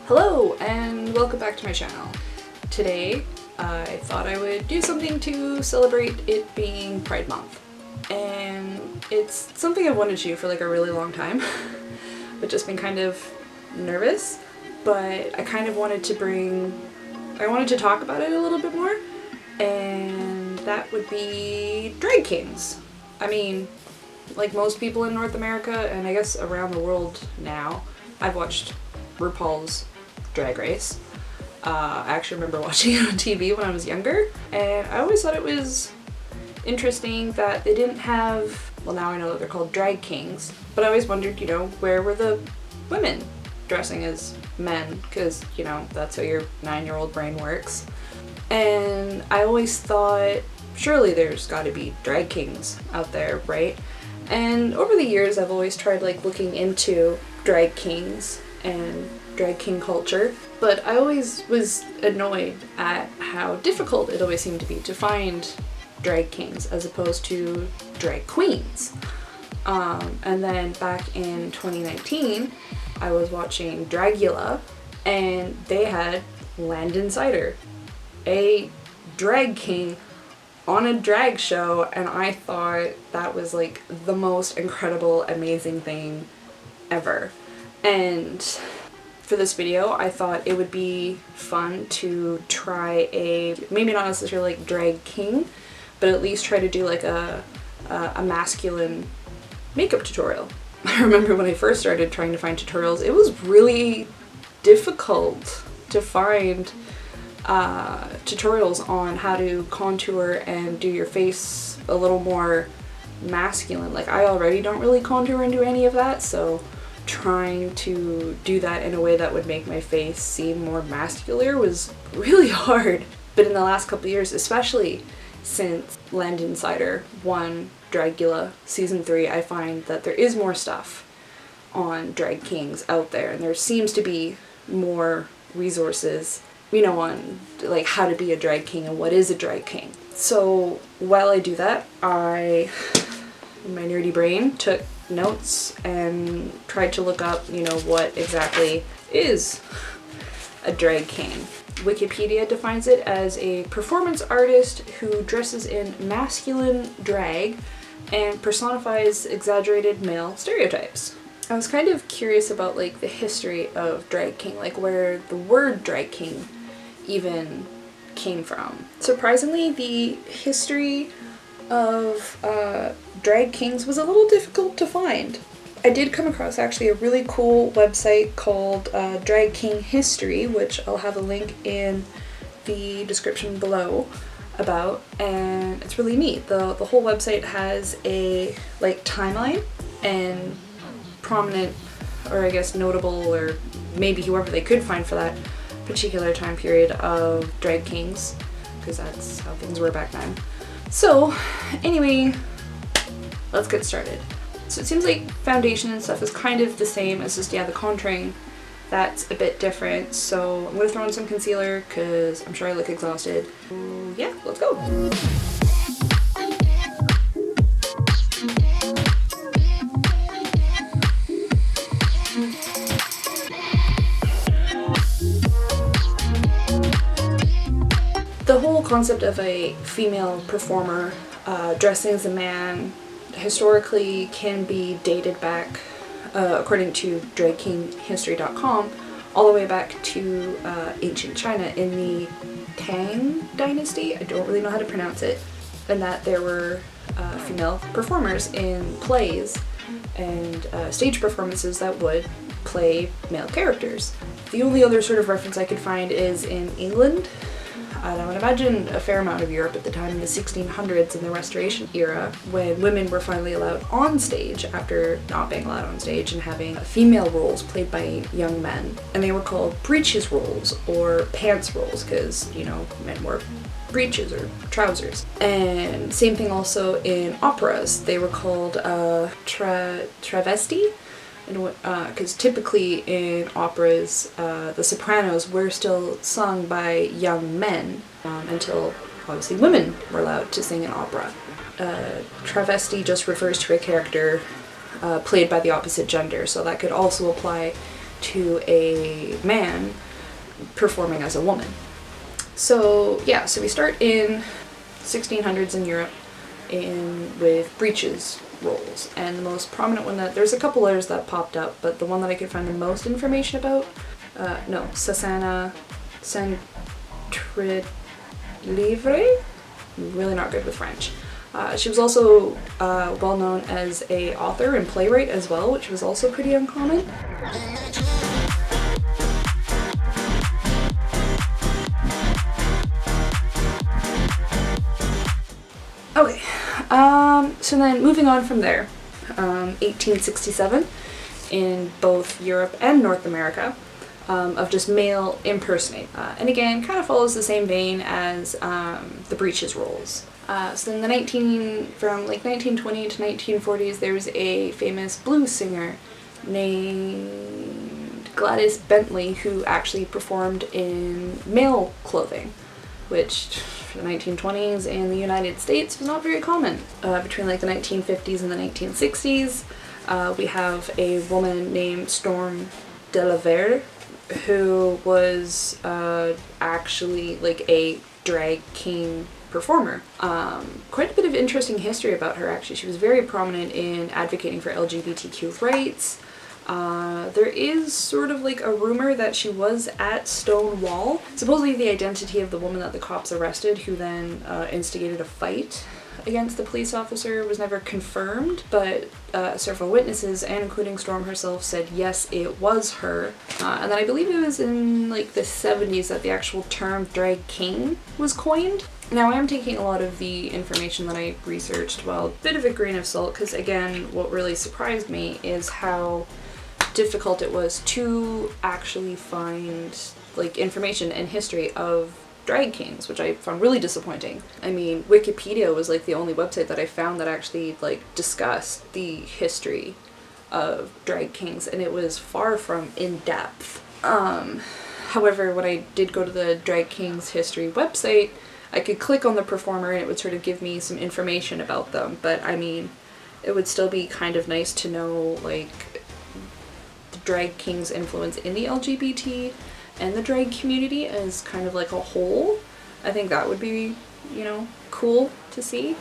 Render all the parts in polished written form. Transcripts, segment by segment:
Hello and welcome back to my channel. Today I thought I would do something to celebrate it being Pride Month. And it's something I've wanted to do for like a really long time, but just been kind of nervous. But I kind of wanted to talk about it a little bit more, and that would be drag kings. I mean, like most people in North America and I guess around the world now, I've watched RuPaul's Drag Race. I actually remember watching it on TV when I was younger, and I always thought it was interesting that they didn't have, well, now I know that they're called drag kings, but I always wondered, where were the women dressing as men, because, that's how your 9-year-old brain works. And I always thought, surely there's got to be drag kings out there, right? And over the years I've always tried looking into drag kings and drag king culture, but I always was annoyed at how difficult it always seemed to be to find drag kings as opposed to drag queens. And then back in 2019 I was watching Dragula, and they had Landon Cider, a drag king on a drag show, and I thought that was like the most incredible, amazing thing ever. And for this video I thought it would be fun to try maybe not necessarily like drag king, but at least try to do like a masculine makeup tutorial. I remember when I first started trying to find tutorials, it was really difficult to find tutorials on how to contour and do your face a little more masculine. Like, I already don't really contour and do any of that, so trying to do that in a way that would make my face seem more masculine was really hard. But in the last couple of years, especially since Landon Cider won Dragula season 3, I find that there is more stuff on drag kings out there, and there seems to be more resources, on like how to be a drag king and what is a drag king. So while I do that, I, in my nerdy brain, took notes and tried to look up, what exactly is a drag king. Wikipedia defines it as a performance artist who dresses in masculine drag and personifies exaggerated male stereotypes. I was kind of curious about the history of drag king, where the word drag king even came from. Surprisingly, the history of drag kings was a little difficult to find. I did come across actually a really cool website called Drag King History, which I'll have a link in the description below about, and it's really neat. The whole website has a timeline and prominent, or I guess notable, or maybe whoever they could find for that particular time period of drag kings, because that's how things were back then. So anyway, let's get started. So it seems like foundation and stuff is kind of the same, it's just, the contouring that's a bit different. So I'm going to throw in some concealer because I'm sure I look exhausted. So yeah, let's go. The whole concept of a female performer dressing as a man historically can be dated back, according to dragkinghistory.com, all the way back to ancient China in the Tang Dynasty. I don't really know how to pronounce it. And that there were female performers in plays and stage performances that would play male characters. The only other sort of reference I could find is in England. And I would imagine a fair amount of Europe at the time in the 1600s in the Restoration era, when women were finally allowed on stage after not being allowed on stage and having female roles played by young men. And they were called breeches roles or pants roles because, men wore breeches or trousers. And same thing also in operas. They were called travesti. Because typically in operas, the sopranos were still sung by young men until obviously women were allowed to sing in opera. Travesti just refers to a character played by the opposite gender, so that could also apply to a man performing as a woman. So yeah, so we start in 1600s in Europe with breeches roles, and the most prominent one that there's a couple others that popped up, but the one that I could find the most information about, Susanna Centrelivre. Really not good with French. She was also well known as a author and playwright as well, which was also pretty uncommon. Okay, so then moving on from there, 1867 in both Europe and North America, of just male impersonate. And again, kind of follows the same vein as the breeches roles. So in from like 1920 to 1940s, there was a famous blues singer named Gladys Bentley who actually performed in male clothing, which for the 1920s in the United States was not very common. Between like the 1950s and the 1960s, we have a woman named Storm Delavere, who was actually like a drag king performer. Quite a bit of interesting history about her, actually. She was very prominent in advocating for LGBTQ rights. There is sort of like a rumor that she was at Stonewall. Supposedly the identity of the woman that the cops arrested, who then instigated a fight against the police officer, was never confirmed, but several witnesses, and including Storm herself, said yes, it was her. And then I believe it was in like the 70s that the actual term drag king was coined. Now, I am taking a lot of the information that I researched, well, a bit of a grain of salt, because again, what really surprised me is how difficult it was to actually find like information and history of drag kings, which I found really disappointing. I mean, Wikipedia was like the only website that I found that actually like discussed the history of drag kings, and it was far from in depth. However, when I did go to the Drag Kings History website, I could click on the performer and it would sort of give me some information about them, but I mean, it would still be kind of nice to know like the drag king's influence in the LGBT and the drag community as kind of like a whole. I think that would be, you know, cool to see.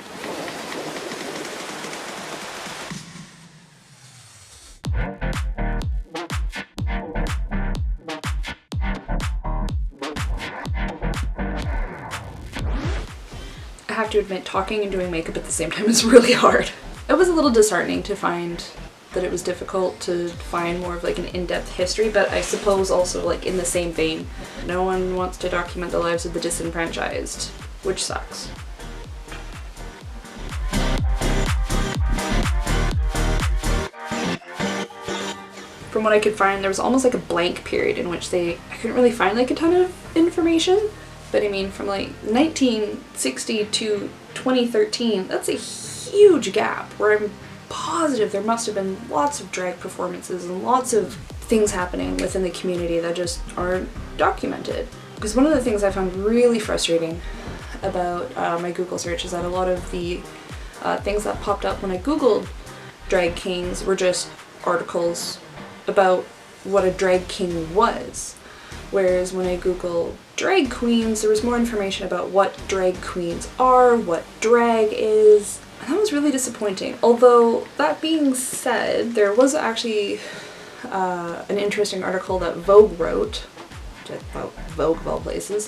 I have to admit, talking and doing makeup at the same time is really hard. It was a little disheartening to find that it was difficult to find more of like an in-depth history, but I suppose also like in the same vein, no one wants to document the lives of the disenfranchised, which sucks. From what I could find, there was almost like a blank period in which I couldn't really find like a ton of information. But I mean, from like 1960 to 2013, that's a huge gap where I'm positive there must have been lots of drag performances and lots of things happening within the community that just aren't documented. Because one of the things I found really frustrating about my Google search is that a lot of the things that popped up when I Googled drag kings were just articles about what a drag king was. Whereas when I Googled drag queens, there was more information about what drag queens are, what drag is, and that was really disappointing. Although, that being said, there was actually an interesting article that Vogue wrote, about Vogue of all places,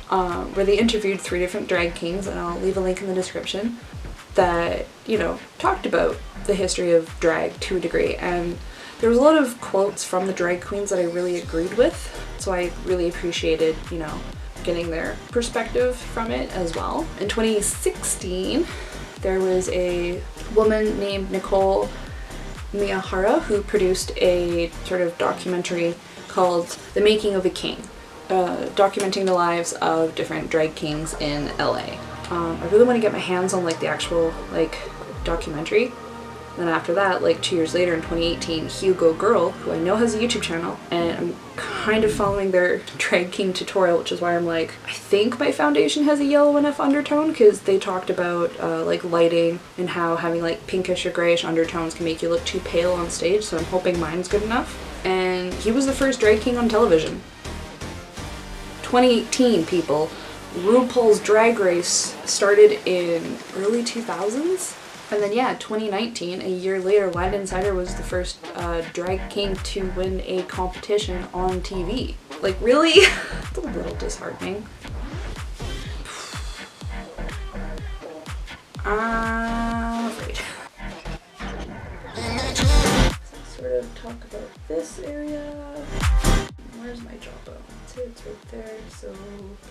where they interviewed 3 different drag kings, and I'll leave a link in the description, that, you know, talked about the history of drag to a degree, and there was a lot of quotes from the drag queens that I really agreed with, so I really appreciated, you know, getting their perspective from it as well. In 2016, there was a woman named Nicole Miyahara who produced a sort of documentary called The Making of a King, documenting the lives of different drag kings in LA. I really want to get my hands on like the actual like documentary. Then after that, like 2 years later in 2018, Hugo Girl, who I know has a YouTube channel, and I'm kind of following their drag king tutorial, which is why I'm like, I think my foundation has a yellow enough undertone, because they talked about like lighting and how having like pinkish or grayish undertones can make you look too pale on stage, so I'm hoping mine's good enough. and he was the first drag king on television. 2018, people. RuPaul's Drag Race started in early 2000s. And then yeah, 2019, a year later, Landon Cider was the first drag king to win a competition on TV. Like, really? It's a little disheartening. I'm afraid. So sort of talk about this area. Where's my jawbone? It's right there, so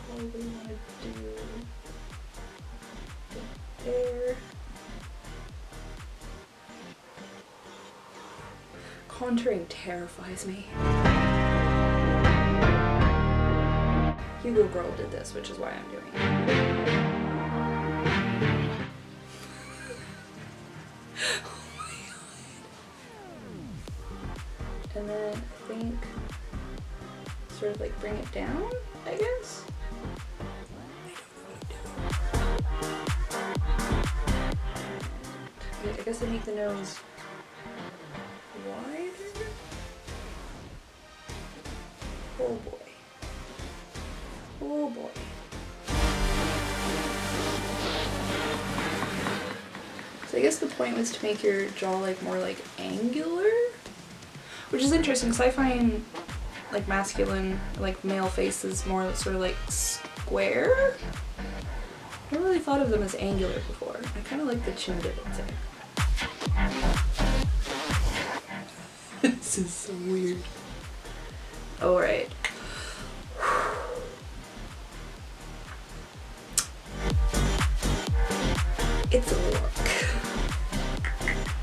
probably want to do it there. Contouring terrifies me. Hugo Girl did this, which is why I'm doing it. Oh my god. And then I think sort of like bring it down, I guess. I guess I make the nose wider. Oh boy. Oh boy. So I guess the point was to make your jaw like more like angular, which is interesting because I find like masculine, like male faces more sort of like square. I never really thought of them as angular before. I kind of like the chin divots there. This is so weird. Alright. It's a look.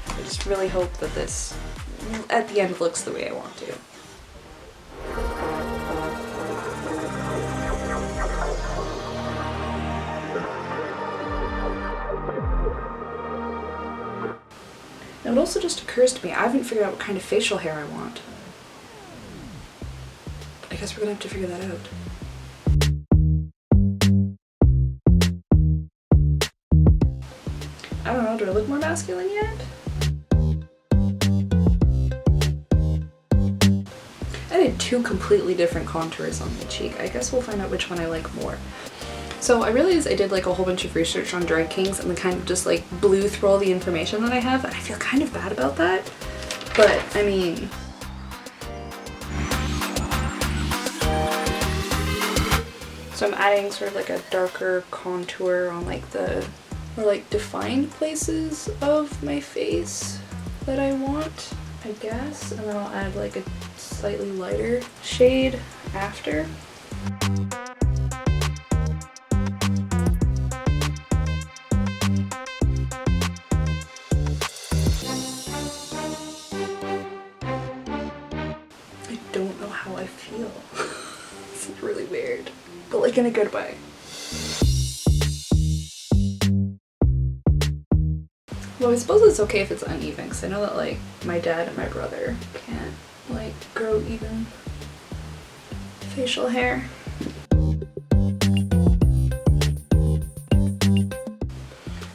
I just really hope that this, at the end, looks the way I want to. Now it also just occurs to me, I haven't figured out what kind of facial hair I want. I guess we're gonna have to figure that out. I don't know, do I look more masculine yet? I did two completely different contours on my cheek. I guess we'll find out which one I like more. So I realized I did like a whole bunch of research on drag kings and then kind of just like blew through all the information that I have, and I feel kind of bad about that. But I mean, so I'm adding sort of like a darker contour on like the more like defined places of my face that I want, I guess, and then I'll add like a slightly lighter shade after. I don't know how I feel. This is really weird, but like in a good way. Well, I suppose it's okay if it's uneven, because I know that like my dad and my brother can't like grow even facial hair.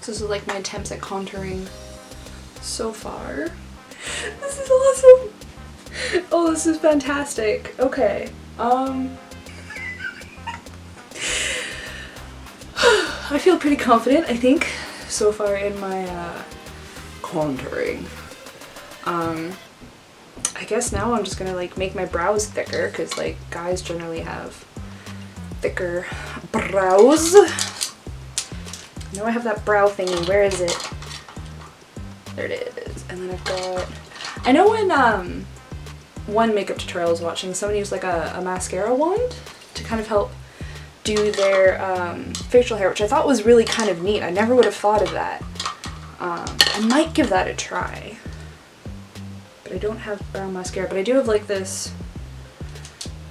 So this is like my attempts at contouring so far. This is awesome! Oh, this is fantastic. Okay. I feel pretty confident, I think, so far in my contouring. I guess now I'm just gonna like make my brows thicker, because like guys generally have thicker brows. Now I have that brow thingy. Where is it? There it is. And then I've got, I know when one makeup tutorial I was watching, someone used like a mascara wand to kind of help do their facial hair, which I thought was really kind of neat. I never would have thought of that. I might give that a try. But I don't have brow mascara, but I do have like this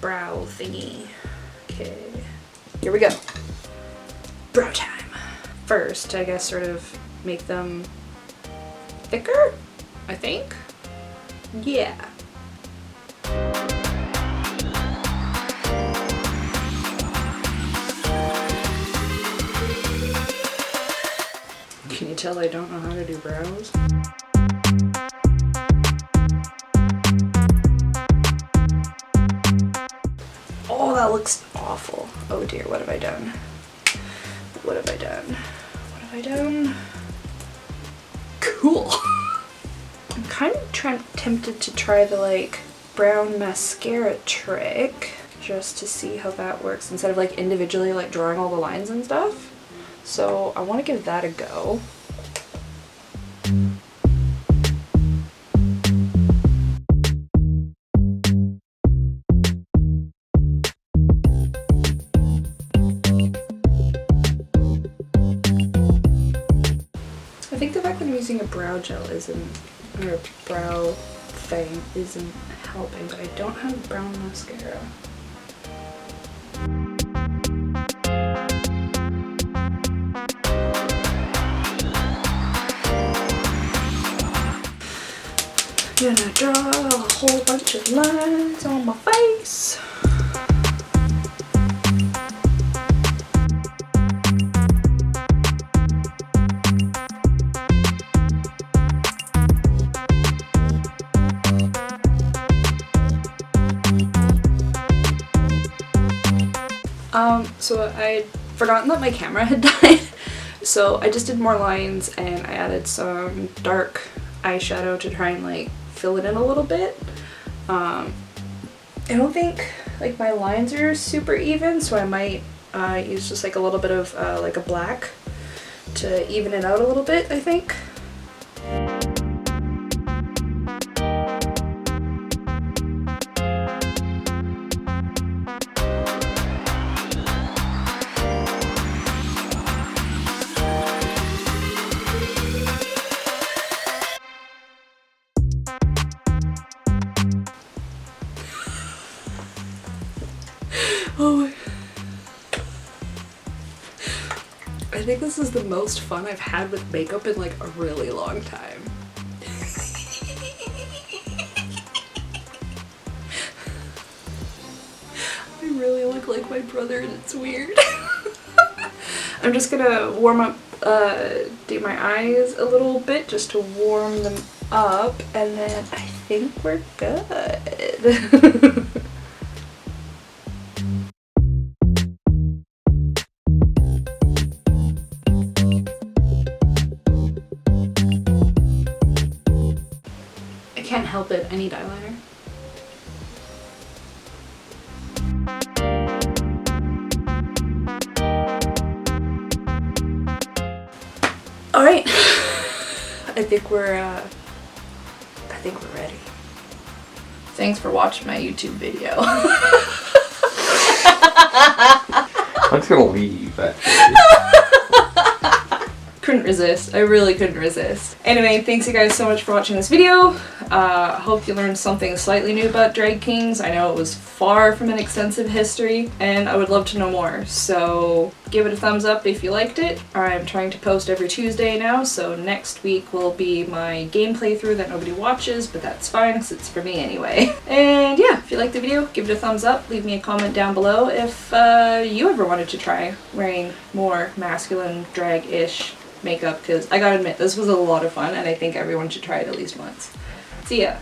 brow thingy. Okay, here we go. Brow time. First, I guess sort of make them thicker, I think. Yeah. Can you tell I don't know how to do brows? Oh, that looks awful. Oh dear, what have I done? What have I done? What have I done? Cool. I'm kind of tempted to try the like brown mascara trick just to see how that works instead of like individually like drawing all the lines and stuff. So I want to give that a go. I think the fact that I'm using a brow gel isn't, or a brow thing isn't helping, but I don't have brown mascara. Gonna draw a whole bunch of lines on my face. So I'd forgotten that my camera had died, so I just did more lines and I added some dark eyeshadow to try and like fill it in a little bit. I don't think like my lines are super even, so I might use just like a little bit of like a black to even it out a little bit, I think. Oh my. I think this is the most fun I've had with makeup in like a really long time. I really look like my brother and it's weird. I'm just gonna warm up, do my eyes a little bit just to warm them up, and then I think we're good. Can't help it, I need eyeliner. Alright, I think we're ready. Thanks for watching my YouTube video. I'm just gonna leave actually. Couldn't resist. I really couldn't resist. Anyway, thanks you guys so much for watching this video. Hope you learned something slightly new about drag kings. I know it was far from an extensive history, and I would love to know more. So give it a thumbs up if you liked it. I'm trying to post every Tuesday now, so next week will be my game playthrough that nobody watches, but that's fine because it's for me anyway. And yeah, if you liked the video, give it a thumbs up. Leave me a comment down below if you ever wanted to try wearing more masculine drag-ish makeup, because I gotta admit, this was a lot of fun and I think everyone should try it at least once. See ya!